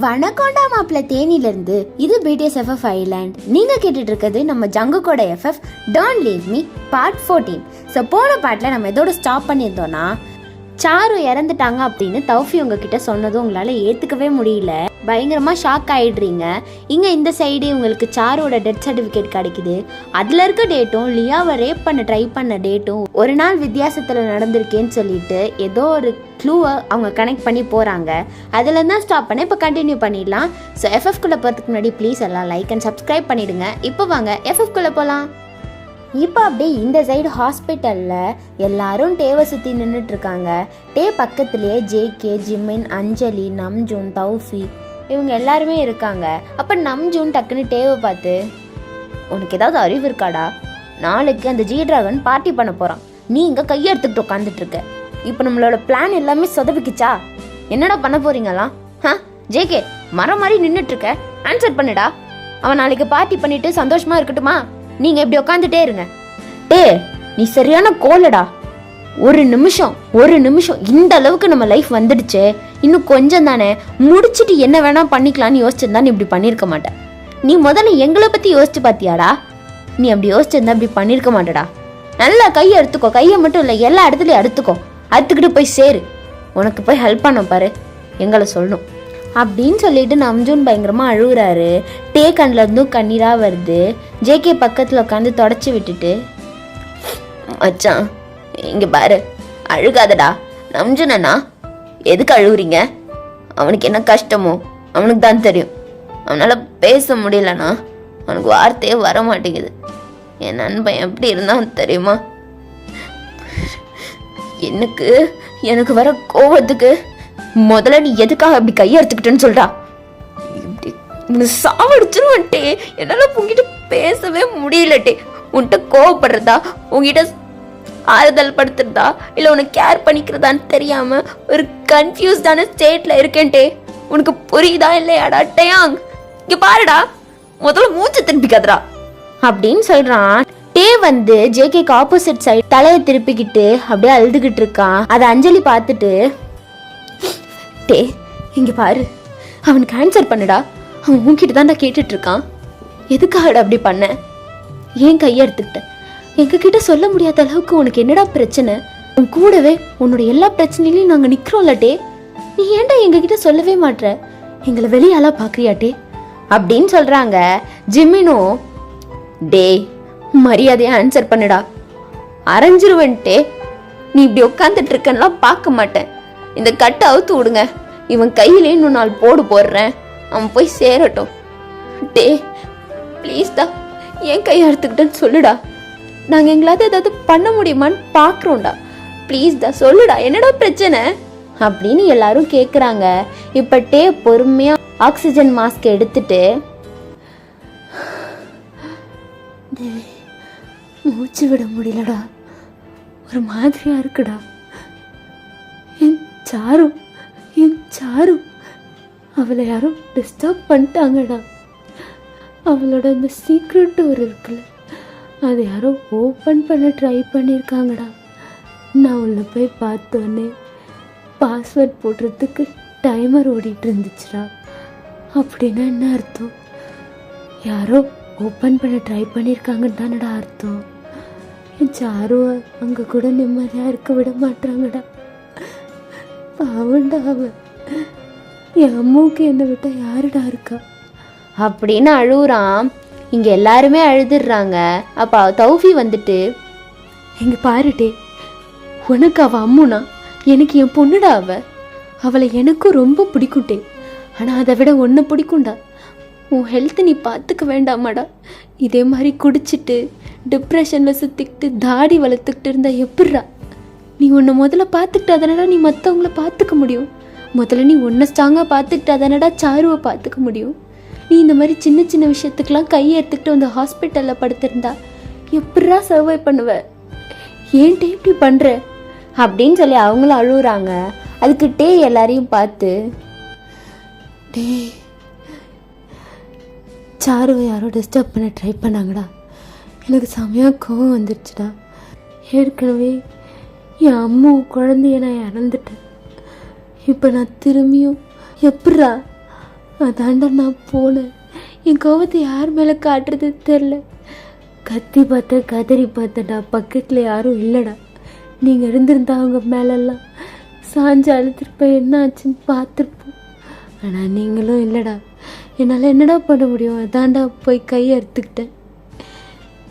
வணக்கம்டா மாப்பிள்ள தேனியிலிருந்து. இது BTSFF island. நீங்க கேட்டுட்டு இருக்கிறது நம்ம ஜங்குக்கோட FF don't leave me part 14. So போன பாட்டில் நம்ம எதோட ஸ்டாப் பண்ணியிருந்தோம்னா, சாரு இறந்துட்டாங்க அப்படின்னு தௌஃபி உங்ககிட்ட சொன்னதும் உங்களால் ஏற்றுக்கவே முடியல. பயங்கரமாக ஷாக் ஆகிடுறீங்க. இங்கே இந்த சைடு உங்களுக்கு சாரோட டெத் சர்டிஃபிகேட் கிடைக்குது. அதில் இருக்க டேட்டும் லியாவை ரேப் பண்ண ட்ரை பண்ண டேட்டும் ஒரு நாள் வித்தியாசத்தில் நடந்திருக்கேன்னு சொல்லிட்டு ஏதோ ஒரு க்ளூவை அவங்க கனெக்ட் பண்ணி போகிறாங்க. அதில் தான் ஸ்டாப் பண்ண இப்போ கண்டினியூ பண்ணிடலாம். ஸோ எஃப்எஃப்குள்ளே போகிறதுக்கு முன்னாடி ப்ளீஸ் எல்லாம் லைக் அண்ட் சப்ஸ்கிரைப் பண்ணிவிடுங்க. இப்போ வாங்க எஃப்எஃப்குள்ளே போகலாம். இப்போ அப்படியே இந்த சைடு ஹாஸ்பிட்டலில் எல்லாரும் டேவை சுற்றி நின்றுட்டுருக்காங்க. டே பக்கத்துலேயே ஜேகே, ஜிமின், அஞ்சலி, நம்ஜூன், தௌஃபி இவங்க எல்லாருமே இருக்காங்க. அப்போ நம்ஜூன் டக்குன்னு டேவை பார்த்து, உனக்கு ஏதாவது அறிவு இருக்காடா? நாளைக்கு அந்த ஜி டிராகன் பார்ட்டி பண்ண போகிறான். நீ இங்கே கையெடுத்துக்கிட்டு உட்காந்துட்ருக்க. இப்போ நம்மளோட பிளான் எல்லாமே சொதப்பிக்குச்சா? என்னடா பண்ண போறீங்களாம்? ஜேகே மரம் மாதிரி நின்றுட்டுருக்க, ஆன்சர் பண்ணுடா. அவன் நாளைக்கு பார்ட்டி பண்ணிட்டு சந்தோஷமா இருக்கட்டுமா? நீங்க இப்படி உட்காந்துட்டே இருங்க. டே நீ சரியான கோலடா. ஒரு நிமிஷம் இந்த அளவுக்கு நம்ம லைஃப் வந்துடுச்சு. இன்னும் கொஞ்சம் தானே, முடிச்சுட்டு என்ன வேணா பண்ணிக்கலாம்னு யோசிச்சிருந்தா நீ இப்படி பண்ணிருக்க மாட்டேன். நீ முதல்ல எங்களை பத்தி யோசிச்சு பாத்தியாடா? நீ அப்படி யோசிச்சிருந்தா இப்படி பண்ணிருக்க மாட்டடா. நல்லா கையை எடுத்துக்கோ. கையை மட்டும் இல்லை, எல்லா இடத்துலயும் எடுத்துக்கோ. அடுத்துக்கிட்டு போய் சேரு. உனக்கு போய் ஹெல்ப் பண்ண பாரு, எங்களை சொல்லணும் அப்படின்னு சொல்லிட்டு நம்ஜூன் பயங்கரமா அழுகுறாரு. டே கண்ணில் இருந்தும் கண்ணீரா வருது. ஜேகே பக்கத்துல உட்காந்து தொடச்சி விட்டுட்டு, மச்சான் இங்க பாரு, அழுகாதடா. நம்ஜூன் அண்ணா எதுக்கு அழுகுறீங்க? அவனுக்கு என்ன கஷ்டமோ அவனுக்கு தான் தெரியும். அவனால பேச முடியலண்ணா, அவனுக்கு வார்த்தையே வர மாட்டேங்குது. என் நண்பன் எப்படி இருந்தான் தெரியுமா? எனக்கு வர கோபத்துக்கு முதல்ல நீ எதுக்காக அப்படி கையெடுத்துக்கிட்டேன்னு சொல்றா. இப்படி சாவடிச்சுருவன்ட்டே. என்னால உங்ககிட்ட பேசவே முடியலட்டே. உன்கிட்ட கோவப்படுறதா, உங்ககிட்ட ஆறுதல் படுத்துறதா, இல்ல உனக்கு கேர் பண்ணிக்கிறதான்னு தெரியாம ஒரு கன்ஃபியூஸ்டான ஸ்டேட்ல இருக்கேன்ட்டே. உனக்கு புரியுதா இல்லையாடா? டேயாங் இங்க பாருடா, முதல்ல மூச்சு திருப்பிக்காதடா அப்படின்னு சொல்றான். டே வந்து ஜேகேக்கு ஆப்போசிட் சைடு தலையை திருப்பிக்கிட்டு அப்படியே அழுதுகிட்டு இருக்கான். அதை அஞ்சலி பார்த்துட்டு, டே இங்க பாரு, அவனுக்கு ஆன்சர் பண்ணுடா. அவன் உன்கிட்ட தான்டா கேட்டுட்டு இருக்கான். எதுக்காகடா அப்படி பண்ண? ஏன் கையெடுத்துக்கிட்ட? எங்ககிட்ட சொல்ல முடியாத அளவுக்கு உனக்கு என்னடா பிரச்சனை? உன் கூடவே உன்னோட எல்லா பிரச்சனையிலையும் நாங்க நிக்கிறோம்ல டே. நீ ஏன்டா எங்ககிட்ட சொல்லவே மாட்ற? எங்களை வெளியால பாக்குறியா டே அப்படின்னு சொல்றாங்க. ஜிமினும், டே மரியாதையா ஆன்சர் பண்ணுடா, அரைஞ்சிருவன்ட்டே. நீ இப்படி உட்காந்துட்டு இருக்கன்னா பார்க்க மாட்டேன். இந்த கட்டை அவுத்து விடுங்க. இவன் கையிலே இன்னும் 4 போடு போடுறேன். அவன் போய் சேரட்டும். டே ப்ளீஸ் டா, ஏன் கையை எடுத்துக்கிட்டேன்னு சொல்லுடா. நாங்கள் எங்களாவது ஏதாவது பண்ண முடியுமான்னு பார்க்குறோம்டா. ப்ளீஸ் டா சொல்லுடா, என்னடா பிரச்சனை அப்படின்னு எல்லாரும் கேட்குறாங்க. இப்போ டே பொறுமையாக ஆக்சிஜன் மாஸ்க் எடுத்துட்டு, மூச்சு விட முடியலடா, ஒரு மாதிரியா இருக்குடா. என் சாரு அவளை யாரும் டிஸ்டர்ப் பண்ணிட்டாங்கடா. அவளோட அந்த சீக்ரெட் டோர் இருக்குல்ல, அதை யாரோ ஓப்பன் பண்ண ட்ரை பண்ணியிருக்காங்கடா. நான் உள்ள போய் பார்த்தோன்னே பாஸ்வேர்ட் போடுறதுக்கு டைமர் ஓடிட்டு இருந்துச்சுடா. அப்படின்னா என்ன அர்த்தம்? யாரோ ஓப்பன் பண்ண ட்ரை பண்ணியிருக்காங்கன்னு தானடா அர்த்தம். என் சாருவை அங்கே கூட நிம்மதியாக இருக்க விட மாட்டாங்கடா. அவன்டா அவன். என் அம்மாவுக்கு என்னை விட்டா யாருடா இருக்கா அப்படின்னு அழுகுறான். இங்க எல்லாருமே அழுதுடுறாங்க. அப்ப தௌஃபி வந்துட்டு, எங்க பாருட்டே, உனக்கு அவ அம்முனா எனக்கு என் பொண்ணுடா. அவளை எனக்கும் ரொம்ப பிடிக்கும்டே. ஆனா அதை விட ஒன்று பிடிக்கும்டா. உன் ஹெல்த்தை நீ பார்த்துக்க வேண்டாமாடா. இதே மாதிரி குடிச்சிட்டு டிப்ரெஷனில் சுற்றிக்கிட்டு தாடி வளர்த்துக்கிட்டு இருந்தா எப்படிடா? நீ உன்னை முதல்ல பார்த்துக்கிட்டா தானடா நீ மற்றவங்கள பார்த்துக்க முடியும். முதல்ல நீ உன்னை ஸ்ட்ராங்காக பார்த்துக்கிட்டா தானடா சாருவை பார்த்துக்க முடியும். நீ இந்த மாதிரி சின்ன சின்ன விஷயத்துக்கெலாம் கையை எடுத்துக்கிட்டு வந்து ஹாஸ்பிட்டலில் படுத்திருந்தா எப்படா சர்வை பண்ணுவ? ஏன்ட்டே இப்படி பண்ணுற அப்படின்னு சொல்லி அவங்களும் அழுகுறாங்க. அதுக்கு டே எல்லாரையும் பார்த்து, டே சாருவை யாரோ டிஸ்டர்ப் பண்ண ட்ரை பண்ணாங்கடா. எனக்கு செமையாக கோவம் வந்துருச்சுடா. ஏற்கனவே என் அம்மா குழந்தைய நான் இறந்துட்டேன். இப்போ நான் திரும்பியும் எப்படா அதாண்டா நான் போனேன். என் கோவத்தை யார் மேலே காட்டுறது தெரில. கத்தி பார்த்தேன், கதறி பார்த்தேன்டா. பக்கத்தில் யாரும் இல்லைடா. நீங்கள் இருந்திருந்தா அவங்க மேலெல்லாம் சாஞ்சு அழுத்திருப்பேன், என்ன ஆச்சுன்னு பார்த்துருப்போம். ஆனால் நீங்களும் இல்லைடா. என்னால் என்னடா பண்ண முடியும்? அதாண்டா போய் கையை அறுத்துக்கிட்டேன்.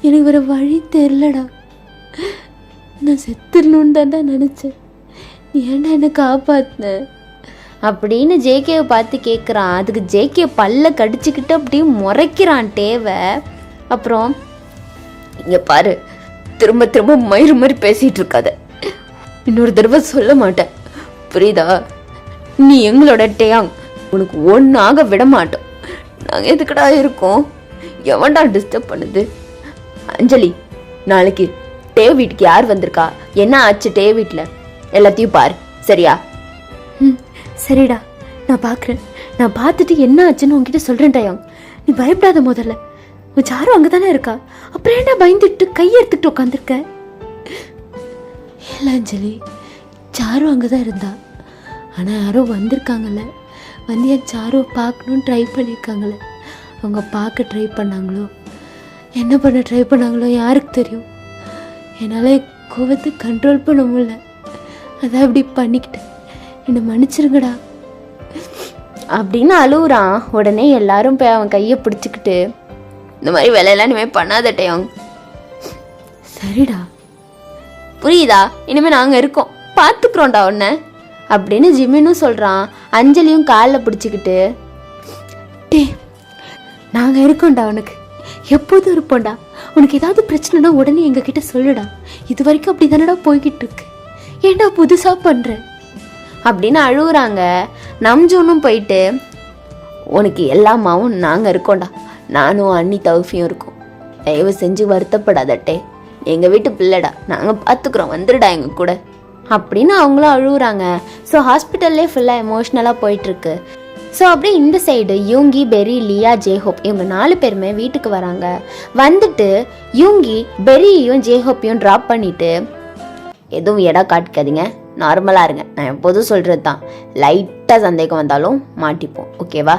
எனக்கு வேறு வழி தெரிலடா. நான் செத்துடணுன்னு தான்டா நினச்சேன். நீ ஏன்டா என்னை காப்பாத்தின அப்படின்னு ஜேகேவை பார்த்து கேட்குறான். அதுக்கு ஜேகே பல்ல கடிச்சிக்கிட்டு அப்படியே முறைக்கிறான் டேவை. அப்புறம் இங்கே பாரு, திரும்ப திரும்ப மயிறு மாதிரி பேசிகிட்டு இருக்காத. இன்னொரு தடவை சொல்ல மாட்டேன், புரியுதா? நீ எங்களோட டேயாங், உனக்கு ஒன்றாக விட மாட்டோம். நாங்கள் எதுக்கடா இருக்கோம்? எவன்டா டிஸ்டர்ப் பண்ணுது? அஞ்சலி, நாளைக்கு டே வீட்டுக்கு யார் வந்திருக்கா, என்ன ஆச்சு டே வீட்டில், எல்லாத்தையும் பாரு, சரியா? சரிடா, நான் பார்க்குறேன். நான் பார்த்துட்டு என்ன ஆச்சுன்னு உங்ககிட்ட சொல்கிறேன் டயாங். நீ பயப்படாத. முதல்ல உன் சாரு அங்கே தானே இருக்கா, அப்புறம் ஏன்டா பயந்துட்டு கையை எடுத்துக்கிட்டு உட்காந்துருக்க? இல்லை அஞ்சலி, சாரு அங்கே தான் இருந்தா. ஆனால் யாரோ வந்திருக்காங்கல்ல, வந்து என் சாருவை பார்க்கணுன்னு ட்ரை பண்ணியிருக்காங்களே. அவங்க பார்க்க ட்ரை பண்ணாங்களோ, என்ன பண்ண ட்ரை பண்ணாங்களோ யாருக்கு தெரியும். என்னால் கோவத்தை கண்ட்ரோல் பண்ண முடியல, அதான் இப்படி பண்ணிக்கிட்டேன். என்னை மன்னிச்சிருங்கடா அப்படின்னு அழுகுறான். உடனே எல்லாரும் போய் அவன் கையை பிடிச்சிக்கிட்டு, இந்த மாதிரி வேலையெல்லாம் இனிமேல் பண்ணாதட்டையும், சரிடா புரியுதா? இனிமேல் நாங்கள் இருக்கோம், பார்த்துக்குறோம்டா உன்னை அப்படின்னு ஜிமினும் சொல்கிறான். அஞ்சலியும் காலில் பிடிச்சிக்கிட்டு, டே நாங்கள் இருக்கோம்டா, உனக்கு எப்போதும் இருப்போம்டா. உனக்கு ஏதாவது பிரச்சனைனா உடனே எங்ககிட்ட சொல்லுடா. இது வரைக்கும் அப்படி தானடா போய்கிட்டு இருக்கு, ஏன்டா புதுசாக பண்ணுற அப்படின்னு அழுகுறாங்க. நம்ஜூனும் போயிட்டு, உனக்கு எல்லாமாவும் நாங்கள் இருக்கோம்டா, நானும் அண்ணி தௌஃபியும் இருக்கோம், தயவு செஞ்சு வருத்தப்படாதட்டே, எங்கள் வீட்டு பிள்ளைடா, நாங்கள் பார்த்துக்குறோம், வந்துடுடா எங்கள் கூட அப்படின்னு அவங்களும் அழுகுறாங்க. ஸோ ஹாஸ்பிட்டல்லே ஃபுல்லாக எமோஷ்னலாக போயிட்டுருக்கு. ஸோ அப்படியே இந்த சைடு யூங்கி, பெரி, லியா, ஜேஹோப் இவங்க 4 பேருமே வீட்டுக்கு வராங்க. வந்துட்டு யூங்கி பெரியையும் ஜேஹோப்பையும் ட்ராப் பண்ணிவிட்டு, எதுவும் எடா காட்டிக்காதீங்க, நார்மலாக இருங்க, நான் எப்போதும் சொல்கிறது தான், லைட்டாக சந்தேகம் வந்தாலும் மாட்டிப்போம், ஓகேவா?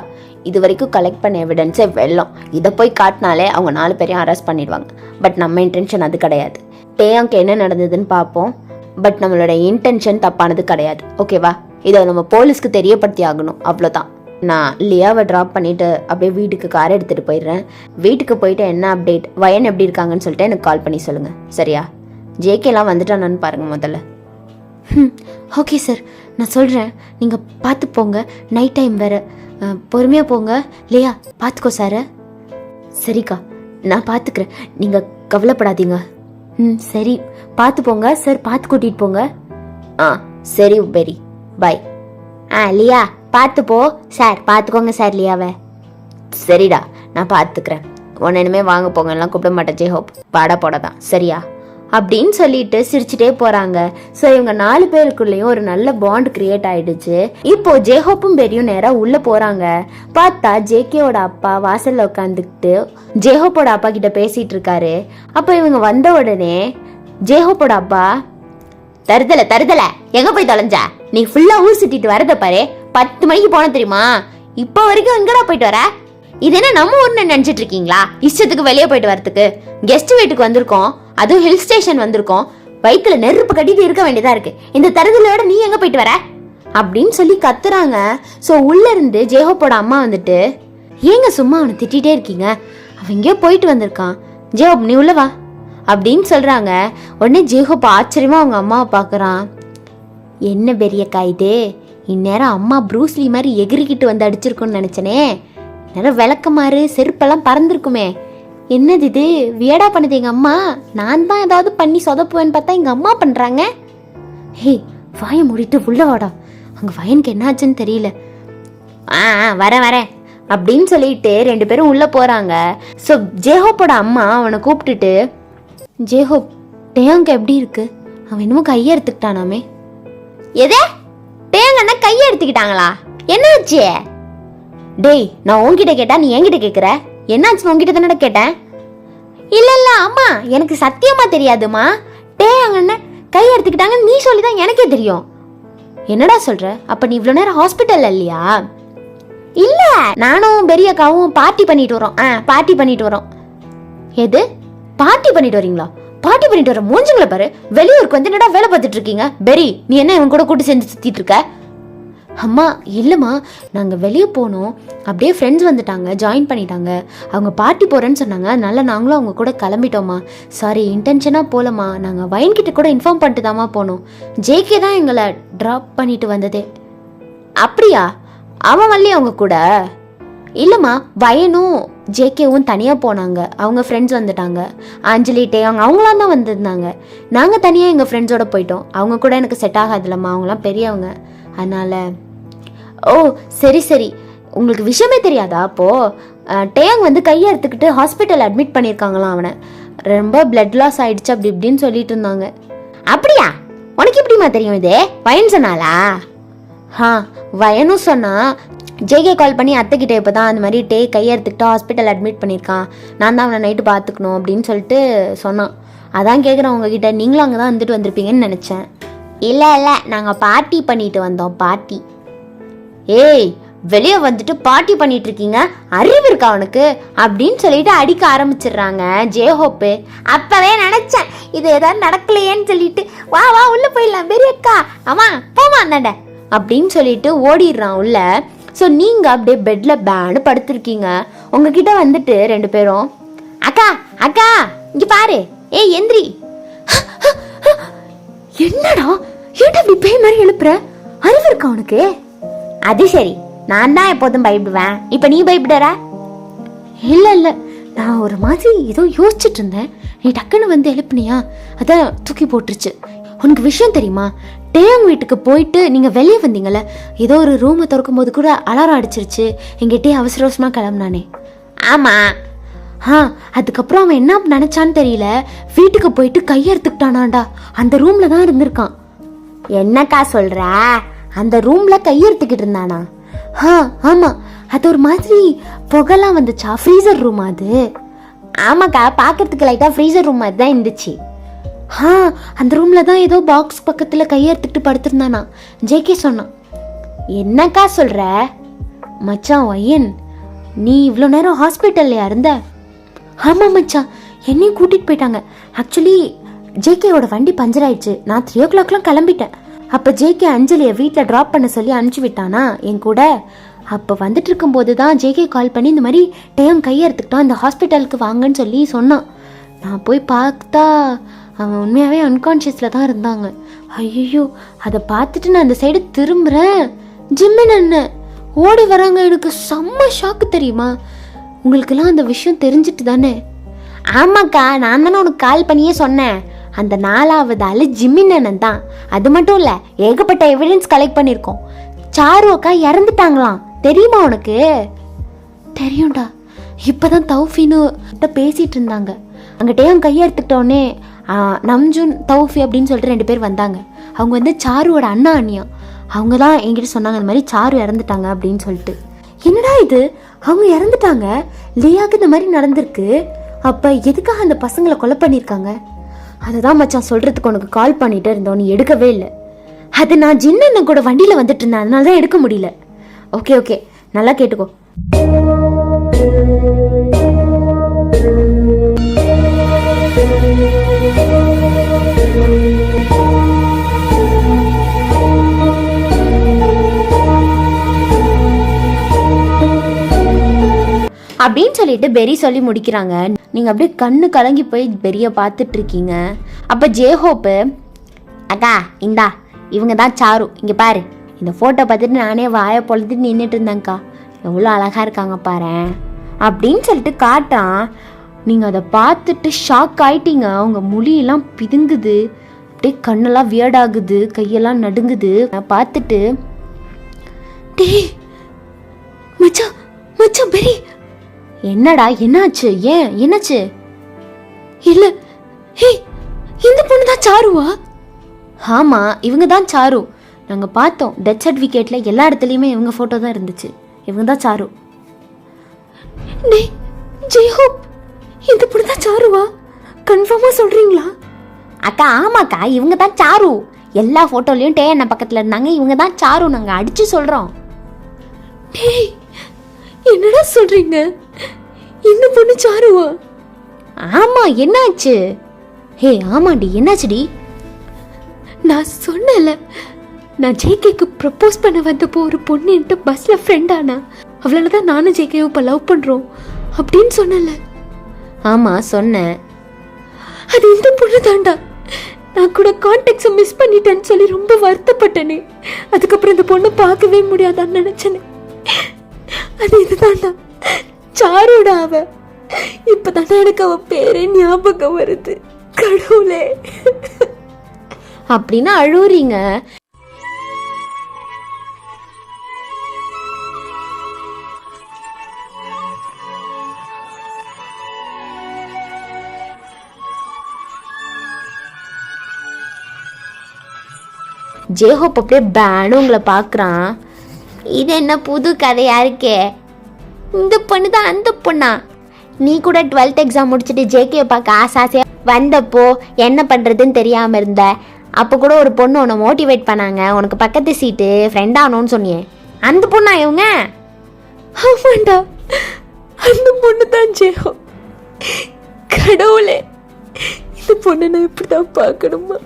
இது வரைக்கும் கலெக்ட் பண்ண எவிடன்ஸே வெள்ளம், இதை போய் காட்டினாலே அவங்க 4 பேரையும் அரெஸ்ட் பண்ணிடுவாங்க. பட் நம்ம இன்டென்ஷன் அது கிடையாது. டேயாங்க்கு என்ன நடந்ததுன்னு பார்ப்போம், பட் நம்மளோட இன்டென்ஷன் தப்பானது கிடையாது, ஓகேவா? இதை நம்ம போலீஸ்க்கு தெரியப்படுத்தி ஆகணும், அவ்வளோதான். நான் லியாவை ட்ராப் பண்ணிவிட்டு அப்படியே வீட்டுக்கு காரை எடுத்துகிட்டு போயிடுறேன். வீட்டுக்கு போயிட்டு என்ன அப்டேட், வயன் எப்படி இருக்காங்கன்னு சொல்லிட்டு எனக்கு கால் பண்ணி சொல்லுங்கள், சரியா? ஜேகேலாம் வந்துட்டானான்னு பாருங்கள் முதல்ல. ஓகே சார், நான் சொல்கிறேன், நீங்கள் பார்த்து போங்க, நைட் டைம் வேறு, பொறுமையாக போங்க. லியா பார்த்துக்கோ சார். சரிக்கா, நான் பார்த்துக்கிறேன், நீங்கள் கவலைப்படாதீங்க. சரி, பார்த்து போங்க சார், பார்த்து கூட்டிகிட்டு போங்க. சரி பெரி, பாய். லியா பார்த்து போ சார், பார்த்துக்கோங்க சார் லியாவை. சரிடா, நான் பார்த்துக்கிறேன், உன்ன இனிமே வாங்க போங்க எல்லாம் கூப்பிட மாட்டேன் ஜேஹோப், பாடா போட தான், சரியா அப்படின்னு சொல்லிட்டு சிரிச்சுட்டே போறாங்க. ஸோ இவங்க 4 பேருக்குள்ளேயும் ஒரு நல்ல பாண்ட் கிரியேட் ஆயிடுச்சு. இப்போ ஜேஹோப்பும் பெரியும் நேரா உள்ள போறாங்க. பார்த்தா ஜேகேவோட அப்பா வாசல்ல உட்காந்துக்கிட்டு ஜேஹோப்போட அப்பா கிட்ட பேசிட்டு இருக்காரு. அப்போ இவங்க வந்த உடனே ஜேஹோப்போட அப்பா, தருதல எங்க போய் தொலைஞ்சா, நீ ஃபுல்லா ஊர் சுத்திட்டு வரத பாரு, 10 மணிக்கு போன தெரியுமா, இப்போ வரைக்கும் எங்கடா போயிட்டு வர? இது என்ன நம்ம ஊர்னு நினைச்சிட்டு இருக்கீங்களா? இஷ்டத்துக்கு வெளியே போயிட்டு வரதுக்கு கெஸ்ட் வீட்டுக்கு வந்திருக்கோம், அதுவும் ஹில் ஸ்டேஷன் வந்திருக்கோம், வயிற்றுல நெருப்பு கட்டிட்டு இருக்க வேண்டியதா இருக்கு, இந்த தருதலோட நீ எங்க போயிட்டு வர அப்படின்னு சொல்லி கத்துறாங்க. ஸோ உள்ள இருந்து ஜேஹோப்போட அம்மா வந்துட்டு, ஏங்க சும்மா அவனை திட்டிகிட்டே இருக்கீங்க, அவன் எங்கேயோ போயிட்டு வந்திருக்கான், ஜேஹோப் நீ உள்ளவா அப்படின்னு சொல்றாங்க. உடனே ஜேஹோப் ஆச்சரியமா அவங்க அம்மாவை பார்க்குறான். என்ன பெரியக்கா இது, இந்நேரம் அம்மா ப்ரூஸ்லி மாதிரி எகிரிக்கிட்டு வந்து அடிச்சிருக்கோன்னு நினைச்சனே, நேரம் விளக்கமாறு செருப்பெல்லாம் பறந்துருக்குமே, என்னது இது வியடா பண்ணுது எங்க அம்மா, நான் தான் ஏதாவது பண்ணி சொதப்புவேன்னு பார்த்தா எங்க அம்மா பண்றாங்க. ஹே வாயை மூடிட்டு உள்ள வாடா, அங்க வயனுக்கு என்னாச்சுன்னு தெரியல. வரேன் அப்படின்னு சொல்லிட்டு 2 பேரும் உள்ள போறாங்க. ஸோ ஜேஹோப்போட அம்மா அவனை கூப்பிட்டுட்டு, ஜேஹோப் டேயாங்க எப்படி இருக்கு, அவன் என்னமோ கையை எடுத்துக்கிட்டானாமே. எதே டேயாங்கன்னா கையை எடுத்துக்கிட்டாங்களா, என்னாச்சு? டேய் நான் உன்கிட்ட கேட்டா நீ என்கிட்ட கேட்குற, என்னாச்சு உங்ககிட்ட தானே கேட்டேன். இல்ல அம்மா எனக்கு சத்தியமா தெரியாதுமா, டேயாங்கன்னு கை எடுத்துக்கிட்டாங்கன்னு நீ சொல்லிதான் எனக்கே தெரியும். என்னடா சொல்ற, அப்ப நீ இவ்வளவு நேரம் ஹாஸ்பிட்டல்ல இல்லையா? இல்ல நானும் பெரிய அக்காவும் பார்ட்டி பண்ணிட்டு வரோம். பார்ட்டி பண்ணிட்டு வரோம். எது பார்ட்டி பண்ணிட்டு வரீங்களா? பார்ட்டி பண்ணிட்டு வர மூஞ்சுங்களை பாரு. வெளியூருக்கு வந்து என்னடா வேலை பார்த்துட்டு இருக்கீங்க? பெரி, நீ என்ன இவன் கூட கூட்டு சேர்ந்து சுத்திட்டு இருக்க? அம்மா இல்லைம்மா, நாங்கள் வெளியே போனோம், அப்படியே ஃப்ரெண்ட்ஸ் வந்துட்டாங்க, ஜாயின் பண்ணிட்டாங்க, அவங்க பார்ட்டி போகிறேன்னு சொன்னாங்க, அதனால நாங்களும் அவங்க கூட கிளம்பிட்டோம்மா. சாரி, இன்டென்ஷனாக போகலம்மா, நாங்கள் வயன்கிட்ட கூட இன்ஃபார்ம் பண்ணிட்டு தாம்மா போனோம். ஜேகே தான் எங்களை ட்ராப் பண்ணிட்டு வந்ததே. அப்படியா? அவன் வரலையே அவங்க கூட? இல்லைம்மா, வயனும் ஜேகேவும் தனியாக போனாங்க, அவங்க ஃப்ரெண்ட்ஸ் வந்துட்டாங்க. அஞ்சலி டேயாங் அவங்களாம் தான் வந்திருந்தாங்க. நாங்கள் தனியாக எங்கள் ஃப்ரெண்ட்ஸோடு போயிட்டோம். அவங்க கூட எனக்கு செட் ஆகாதுல்லம்மா, அவங்களாம் பெரியவங்க, அதனால். ஓ சரி சரி, உங்களுக்கு விஷயமே தெரியாதா? அப்போது டேயாங் வந்து கையை எடுத்துக்கிட்டு ஹாஸ்பிட்டல் அட்மிட் பண்ணியிருக்காங்களாம். அவனை ரொம்ப பிளட் லாஸ் ஆகிடுச்சு அப்படி இப்படின்னு சொல்லிட்டு இருந்தாங்க. அப்படியா? உனக்கு எப்படிமா தெரியும் இது? வயன் சொன்னாலா? வயனும் சொன்னா. ஜேகே கால் பண்ணி அத்தைக்கிட்ட இப்போ தான் அந்த மாதிரி கையை எடுத்துக்கிட்டு ஹாஸ்பிட்டல் அட்மிட் பண்ணியிருக்கான், நான் தான் அவனை நைட்டு பார்த்துக்கணும் அப்படின்னு சொல்லிட்டு சொன்னான். அதான் கேட்குறேன் உங்ககிட்ட, நீங்களும் அங்கே தான் வந்துட்டு வந்திருப்பீங்கன்னு நினச்சேன். இல்லை இல்லை, நாங்கள் பார்ட்டி பண்ணிட்டு வந்தோம். பார்ட்டி? ஏய், வெளியே வந்துட்டு பார்ட்டி பண்ணிட்டு இருக்கீங்க, அறிவு இருக்கா அவனுக்கு அப்படின்னு சொல்லிட்டு அடிக்க ஆரம்பிச்சிடுறாங்க ஜேஹோப்பு. அப்பவே நினைச்சேன் இது ஏதாவது நடக்கலையேன்னு சொல்லிட்டு, வா வா உள்ள போயிடலாம் பெரியக்கா, ஆமா போமா அந்தாண்ட அப்படின்னு சொல்லிட்டு ஓடிடுறான் உள்ள. ஸோ நீங்கள் அப்படியே பெட்டில் பேண்டு படுத்திருக்கீங்க. உங்ககிட்ட வந்துட்டு ரெண்டு பேரும், அக்கா அக்கா இங்கே பாரு, ஏய் எந்திரி. என்னடா ஏன்டா இப்படி பேய் மாதிரி எழுப்புற? அறிவு இருக்கா உனக்கு? அது சரி, நான் தான் எப்போதும் பயப்படுவேன், இப்போ நீ பயப்படுற? இல்லை இல்லை, நான் ஒரு மாதிரி ஏதோ யோசிச்சுட்டு இருந்தேன், நீ டக்குன்னு வந்து எழுப்புனியா, அதான் தூக்கி போட்டுருச்சு. உனக்கு விஷயம் தெரியுமா? டேயாங் வீட்டுக்கு போயிட்டு நீங்கள் வெளியே வந்தீங்கல்ல, ஏதோ ஒரு ரூமை திறக்கும் போது கூட அலாரம் அடிச்சிருச்சு, எங்கிட்டே அவசர அவசரமாக கிளம்புனானே. ஆமாம். அதுக்கப்புறம் அவன் என்ன நினச்சான்னு தெரியல, வீட்டுக்கு போயிட்டு கையெடுத்துக்கிட்டானாண்டா. அந்த ரூமில் தான் இருந்திருக்கான். என்னக்கா சொல்கிற? அந்த ரூமில் கையெடுத்துக்கிட்டு இருந்தானா? ஆமாம். அது ஒரு மாதிரி புகைலாம் வந்துச்சா, ஃப்ரீசர் ரூம் அது. ஆமாக்கா, பார்க்கறதுக்கு லைட்டாக ஃப்ரீசர் ரூம் மாதிரி தான் இருந்துச்சு. அந்த ரூமில் தான் ஏதோ பாக்ஸ் பக்கத்தில் கையெடுத்துக்கிட்டு படுத்திருந்தானா, ஜேகே சொன்னான். என்னக்கா சொல்கிற? மச்சான் வயன், நீ இவ்வளோ நேரம் ஹாஸ்பிட்டல்லையா இருந்த? ஆமாம் மச்சான், என்னையும் கூட்டிகிட்டு போயிட்டாங்க. ஆக்சுவலி ஜேகேவோட வண்டி பஞ்சர் ஆயிடுச்சு, நான் 3 o'clockலாம் கிளம்பிட்டேன். அப்போ ஜேகே அஞ்சலியை வீட்டில் ட்ராப் பண்ண சொல்லி அனுப்பிச்சி விட்டானா என் கூட. அப்போ வந்துட்டு இருக்கும்போது தான் ஜேகே கால் பண்ணி இந்த மாதிரி டேயாங் கையை எடுத்துக்கிட்டான், இந்த ஹாஸ்பிட்டலுக்கு வாங்கன்னு சொல்லி சொன்னான். நான் போய் பார்த்தா அவன் உண்மையாகவே அன்கான்ஷியஸில் தான் இருந்தாங்க. ஐயோ, அதை பார்த்துட்டு நான் அந்த சைடு திரும்புகிறேன், ஜிம்மின் அண்ணன் ஓடி வராங்க. எனக்கு செம்ம ஷாக்கு தெரியுமா? உங்களுக்கெல்லாம் அந்த விஷயம் தெரிஞ்சிட்டு தானே? ஆமாக்கா, நான் தானே உனக்கு கால் பண்ணியே சொன்னேன். அந்த 4வது ஆள் ஜிம்மின் அண்ணன் தான். அது மட்டும் இல்லை, ஏகப்பட்ட எவிடன்ஸ் கலெக்ட் பண்ணியிருக்கோம். சாரு அக்கா இறந்துட்டாங்களாம், தெரியுமா உனக்கு? தெரியும்டா. இப்போதான் தௌஃபின்னு பேசிகிட்டு இருந்தாங்க. அங்கிட்டேயும் கையை எடுத்துக்கிட்டோடனே நம்ஜூன் தௌஃபி அப்படின்னு சொல்லிட்டு 2 பேர் வந்தாங்க. அவங்க வந்து சாருவோட அண்ணா அண்ணியா. அவங்க தான் என்கிட்ட சொன்னாங்க இந்த மாதிரி சாரு இறந்துட்டாங்க அப்படின்னு சொல்லிட்டு. என்னடா இது, அவங்க இறந்துட்டாங்க, லியாக்கு இந்த மாதிரி நடந்திருக்கு, அப்போ எதுக்காக அந்த பசங்களை கொலை பண்ணியிருக்காங்க? அதை தான் மச்சான் சொல்கிறதுக்கு உனக்கு கால் பண்ணிகிட்டே இருந்தோம், நீ எடுக்கவே இல்லை. அது நான் ஜின்னு கூட வண்டியில் வந்துட்டு இருந்தேன், அதனால தான் எடுக்க முடியல. ஓகே நல்லா கேட்டுக்கோ. அப்படின்னு சொல்லிட்டு பெரி சொல்லி முடிக்கிறாங்க. நீங்கள் அப்படியே கண்ணு கலங்கி போய் பெரியை பார்த்துட்டு இருக்கீங்க. அப்போ ஜேஹோப்பு, அக்கா இந்தா இவங்க தான் சாரு, இங்கே பாரு. இந்த ஃபோட்டோ பார்த்துட்டு நானே வாயை பொழுதுட்டு நின்றுட்டு இருந்தேங்க்கா, எவ்வளோ அழகாக இருக்காங்க பாரு அப்படின்னு சொல்லிட்டு காட்டான். நீங்கள் அதை பார்த்துட்டு ஷாக் ஆயிட்டீங்க. அவங்க மொழியெல்லாம் பிதுங்குது, அப்படியே கண்ணெல்லாம் வியர்டாகுது, கையெல்லாம் நடுங்குது. பார்த்துட்டு டேய் மச்சான் மச்சான் பெரி, என்னடா என்னாச்சு? ஏன் என்னாச்சு? இல்ல, ஹே இந்த பொண்ணு தான் சாருவா? ஆமா, இவங்க தான் சாரு. நாங்க பார்த்தோம், டெத் சர்டிஃபிகேட்ல எல்லா இடத்துலயுமே இவங்க போட்டோ தான் இருந்துச்சு. இவங்க தான் சாரு. டேய் ஜெய்ஹோப், இந்த பொண்ணு தான் சாருவா? கன்ஃபார்மா சொல்றீங்களா? அக்கா ஆமாக்கா, இவங்க தான் சாரு. எல்லா போட்டோலயும் டே என்ன பக்கத்துல இருந்தாங்க, இவங்க தான் சாரு, நாங்க அடிச்சு சொல்றோம். டேய் என்னடா சொல்றீங்க? இந்த பொண்ணு சாருவா? ஆமா, என்னாச்சு? ஹே ஆமாடி, என்னாச்சுடி? நான் சொன்னல, நான் ஜேகேக்கு ப்ரப்போஸ் பண்ண வந்தப்போ ஒரு பொண்ணு என்கிட்ட பஸ்ல ஃப்ரெண்ட் ஆனா, அவளாலதான் நானும் ஜேகேவும் இப்ப லவ் பண்றோம் அப்படின்னு சொன்னல. ஆமா சொன்னேன். அது இந்த பொண்ணு தாண்டா. நான் கூட கான்டாக்ட்ஸை மிஸ் பண்ணிட்டேன்னு சொல்லி ரொம்ப வருத்தப்பட்டேனே. அதுக்கப்புறம் இந்த பொண்ணை பார்க்கவே முடியாதான்னு நினைச்சேனே. அது இதுதான்டா, சாரோட. அவ இப்பதானே எனக்கு அவ பேரே ஞாபகம் வருது. கடவுளே, அப்படின்னா அழுவுறீங்க? ஜேஹோப் அப்படியே பேனு உங்களை பார்க்குறான். இது என்ன புது கதையா இருக்கே? இந்த பொண்ணு தான் அந்த பொண்ணா? நீ கூட 12th எக்ஸாம் முடிச்சுட்டு ஜேகே பார்க்க ஆசையாக வந்தப்போ என்ன பண்ணுறதுன்னு தெரியாமல் இருந்த. அப்போ கூட ஒரு பொண்ணு உன்னை மோட்டிவேட் பண்ணாங்க, உனக்கு பக்கத்து சீட்டு ஃப்ரெண்ட் ஆகணும்னு சொன்னியே, அந்த பொண்ணா இவங்க? ஆமாண்டா, அந்த பொண்ணு தான் ஜேஹோ. கடவுளே, இந்த பொண்ணை நான் இப்படிதான் பார்க்கணுமா?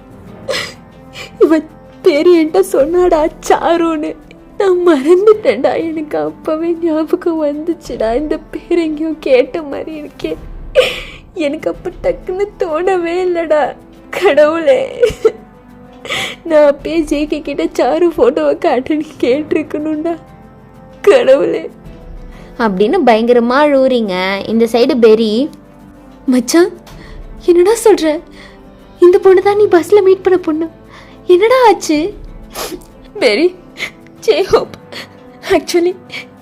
இவன் பேரு என்கிட்ட சொன்னாடா, சாருன்னு. நான் மறந்துட்டேன்டா. எனக்கு அப்பவே ஞாபகம் வந்துச்சுடா, இந்த பேர் எங்கேயோ கேட்ட மாதிரி இருக்கே. எனக்கு அப்ப டக்குன்னு தோணவே இல்லடா. கடவுளே, நான் அப்பயே ஜேகே கிட்ட சாரு போட்டோவை காட்டுன்னு கேட்டிருக்கணும்டா. கடவுளே அப்படின்னு பயங்கரமா அழுவுறீங்க. இந்த சைடு பெரி, மச்சான் என்னடா சொல்ற? இந்த பொண்ணு தான் நீ பஸ்ல மீட் பண்ண பொண்ணு? என்னடா ஆச்சு? பெரி, ஜேஹோப் ஆக்சுவலி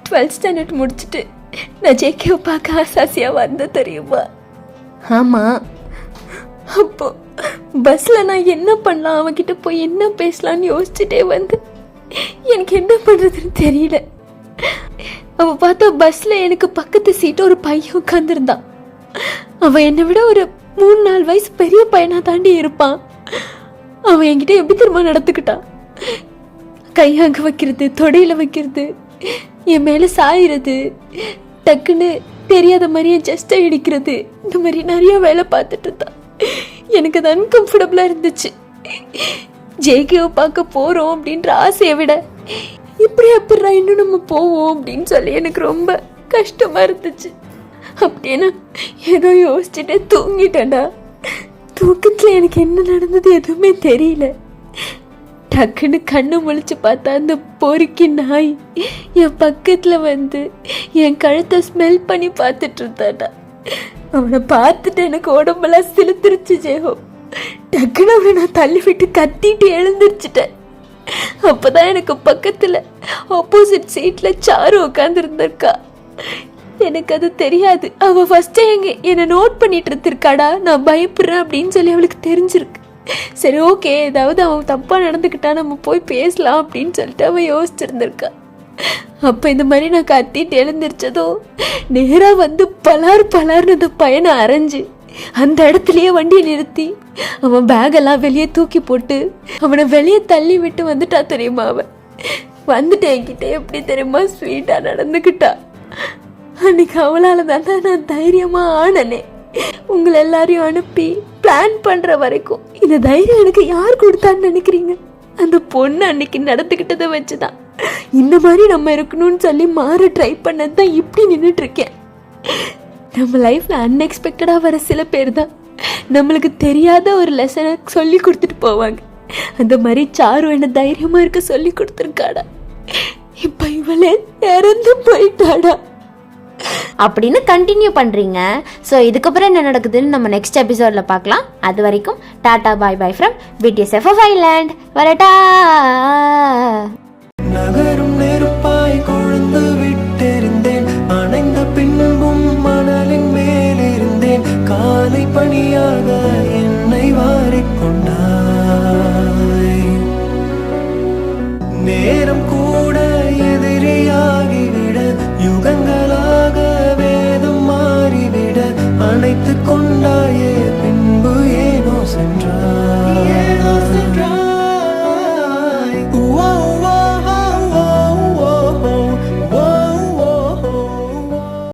12th ஸ்டாண்டர்ட் முடிச்சுட்டு நான் ஜேகேவை பார்க்க ஆசாசியாக வந்த தெரியுமா? ஆமாம். அப்போ பஸ்ஸில் நான் என்ன பண்ணலாம், அவன்கிட்ட போய் என்ன பேசலான்னு யோசிச்சுட்டே வந்து எனக்கு என்ன பண்ணுறதுன்னு தெரியல. அவள் பார்த்தா பஸ்ஸில் எனக்கு பக்கத்து சீட்டு ஒரு பையன் உட்காந்துருந்தான். அவன் என்னை விட ஒரு 3-4 வயசு பெரிய பையனாக தாண்டி இருப்பான். அவன் என்கிட்ட எப்படி திரும்ப நடந்துக்கிட்டான். கையை அங்கே வைக்கிறது, தொடையில் வைக்கிறது, என் மேலே சாயிறது, டக்குன்னு தெரியாத மாதிரியே ஜஸ்ட் அடிக்கிறது, இந்த மாதிரி நிறைய வேலை பார்த்துட்டு இருந்தான். எனக்கு அது அன்கம்ஃபர்டபுளாக இருந்துச்சு. ஜேகேவை பார்க்க போகிறோம் அப்படின்ற ஆசையை விட இப்படி எப்படிரா இன்னும் நம்ம போவோம் அப்படின்னு சொல்லி எனக்கு ரொம்ப கஷ்டமாக இருந்துச்சு. அப்படின்னா ஏதோ யோசிச்சுட்டே தூங்கிட்டேன்டா. தூக்கத்தில் எனக்கு என்ன நடந்தது எதுவுமே தெரியல. டக்குன்னு கண்ணு முழிச்சு பார்த்தா அந்த பொறுக்கி நாய் என் பக்கத்தில் வந்து என் கழுத்தை ஸ்மெல் பண்ணி பார்த்துட்டு இருந்தாடா. அவனை பார்த்துட்டு எனக்கு உடம்பெல்லாம் சிலுத்துருச்சு ஜேஹோ. டக்குன்னு அவனை நான் தள்ளி விட்டு கத்திட்டு எழுந்திரிச்சிட்டேன். அப்போதான் எனக்கு பக்கத்தில் ஆப்போசிட் சீட்டில் சாரு உட்காந்துருந்திருக்கா. எனக்கு அது தெரியாது. அவள் ஃபஸ்ட்டே என்னை நோட் பண்ணிட்டு இருந்திருக்காடா, நான் பயப்படுறேன் அப்படின்னு சொல்லி அவளுக்கு தெரிஞ்சிருக்கு. சரி ஓகே, ஏதாவது அவன் தப்பாக நடந்துக்கிட்டா நம்ம போய் பேசலாம் அப்படின்னு சொல்லிட்டு அவன் யோசிச்சிருந்திருக்கா. அப்போ இந்த மாதிரி நான் கத்திட்டு எழுந்திரிச்சதோ நேராக வந்து பலார்னு அந்த பையனை அரைஞ்சு அந்த இடத்துலயே வண்டியை நிறுத்தி அவன் பேகெல்லாம் வெளியே தூக்கி போட்டு அவனை வெளியே தள்ளி விட்டு வந்துட்டா தெரியுமா. அவன் வந்துட்டு என்கிட்ட எப்படி தெரியுமா ஸ்வீட்டாக நடந்துக்கிட்டா. அன்னைக்கு அவளால் தானே நான் தைரியமாக ஆனனே. உங்களை எல்லாரையும் அனுப்பி பிளான் பண்ணுற வரைக்கும் இந்த தைரியம் எனக்கு யார் கொடுத்தான்னு நினைக்கிறீங்க? அந்த பொண்ணு அன்னைக்கு நடந்துக்கிட்டதை வச்சுதான் இந்த மாதிரி நம்ம இருக்கணும்னு சொல்லி மாற ட்ரை பண்ணது தான் இப்படி நின்றுட்டு இருக்கேன். நம்ம லைஃப்ல அன்எக்ஸ்பெக்டடாக வர சில பேர் தான் நம்மளுக்கு தெரியாத ஒரு லெசனை சொல்லி கொடுத்துட்டு போவாங்க. அந்த மாதிரி சாரு என்ன தைரியமாக இருக்க சொல்லி கொடுத்துருக்காடா. இப்போ இவளே இறந்து போயிட்டாடா அப்படின்னு கண்டினியூ பண்ணுறீங்க. ஸோ இதுக்கப்புறம் என்ன நடக்குதுன்னு நம்ம நெக்ஸ்ட் எபிசோடில் பார்க்கலாம். அது வரைக்கும் tata bye bye from BTS FF Island. வரட்டா.